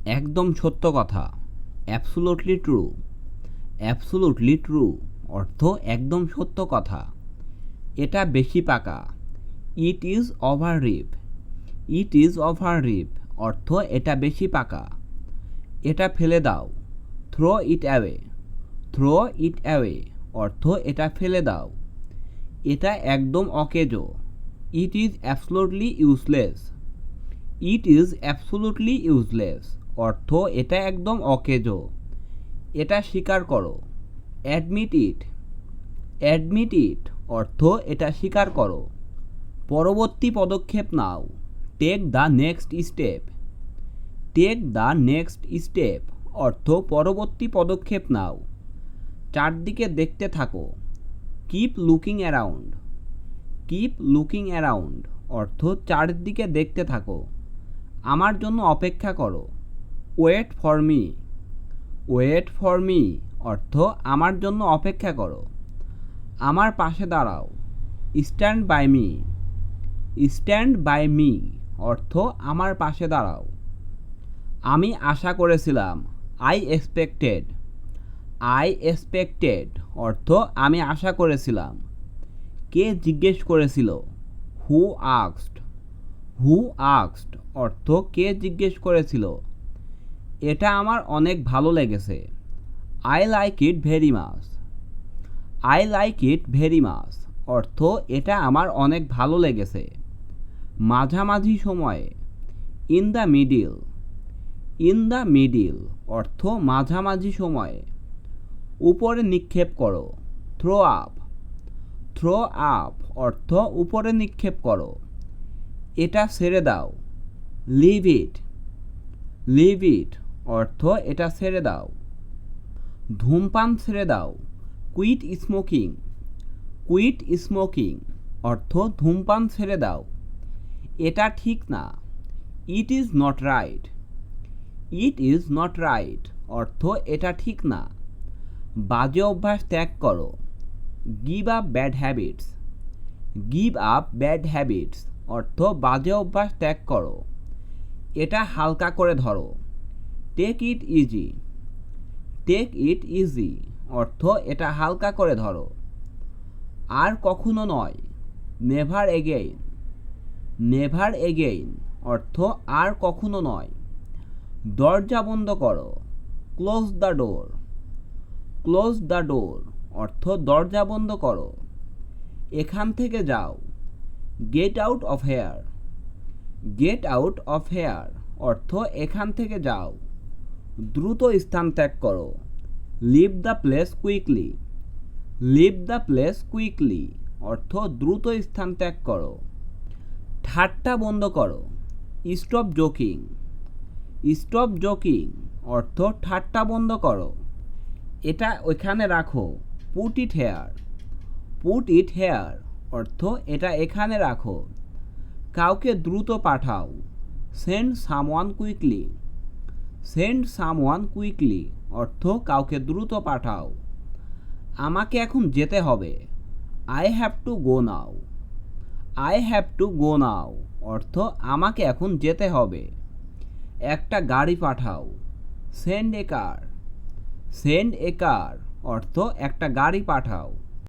একদম সত্য কথা। Absolutely true. অ্যাবসোলুটলি ট্রু অর্থ একদম সত্য কথা। এটা বেশি পাকা। It is overripe. It is overripe অর্থ এটা বেশি পাকা। এটা ফেলে দাও। Throw it away. Throw it away অর্থ এটা ফেলে দাও। এটা একদম অকেজো। It is absolutely useless. It is absolutely useless অর্থ এটা একদম অকেজো। এটা স্বীকার করো। অ্যাডমিট ইট। অ্যাডমিট ইট অর্থ এটা স্বীকার করো। পরবর্তী পদক্ষেপ নাও। Take the next step. Take the next step অর্থ পরবর্তী পদক্ষেপ নাও। চারদিকে দেখতে থাকো। Keep looking around. Keep looking around অর্থ চারদিকে দেখতে থাকো। আমার জন্য অপেক্ষা করো। Wait for me. Wait for me অর্থ আমার জন্য অপেক্ষা করো। আমার পাশে দাঁড়াও। Stand by me. Stand by me অর্থ আমার পাশে দাঁড়াও। আমি আশা করেছিলাম। I expected. আই এক্সপেক্টেড অর্থ আমি আশা করেছিলাম। কে জিজ্ঞেস করেছিল? হু আস্কড। হু আস্কড অর্থ কে জিজ্ঞেস করেছিল। এটা আমার অনেক ভালো লেগেছে। I like it very much. I like it very much অর্থ এটা আমার অনেক ভালো লেগেছে। মাঝামাঝি সময়ে। In the middle. In the middle অর্থ মাঝামাঝি সময়ে। উপরে নিক্ষেপ করো। Throw up. থ্রো আপ অর্থ উপরে নিক্ষেপ করো। এটা ছেড়ে দাও। লিভ ইট। লিভ ইট অর্থ এটা ছেড়ে দাও। ধূমপান ছেড়ে দাও। Quit smoking. কুইট স্মোকিং অর্থ ধূমপান ছেড়ে দাও। এটা ঠিক না। It is not right. It is not right অর্থ এটা ঠিক না। বাজে অভ্যাস ত্যাগ করো। Give up bad habits. Give up bad habits অর্থ বাজে অভ্যাস ত্যাগ করো। এটা হালকা করে ধরো। Take it easy. Take it easy অর্থ এটা হালকা করে ধরো। আর কখনো নয়। Never again. নেভার এগেইন অর্থ আর কখনো নয়। দরজা বন্ধ করো। Close the door. Close the door অর্থ দরজা বন্ধ করো। এখান থেকে যাও। Get out of here. Get out of here অর্থ এখান থেকে যাও। দ্রুত স্থান ত্যাগ করো। Leave the place quickly. Leave the place quickly অর্থ দ্রুত স্থান ত্যাগ করো। ঠাট্টা বন্ধ করো। Stop joking. স্টপ জোকিং অর্থ ঠাট্টা বন্ধ করো। এটা ওইখানে রাখো। Put it here. Put it here অর্থ এটা এখানে রাখো। কাউকে দ্রুত পাঠাও। Send someone quickly. Send someone quickly অর্থ কাউকে দ্রুত পাঠাও। আমাকে এখন যেতে হবে। I have to go now. I have to go now অর্থ আমাকে এখন যেতে হবে। একটা গাড়ি পাঠাও। সেন্ড এ কার। সেন্ড এ কার অর্থ একটা গাড়ি পাঠাও।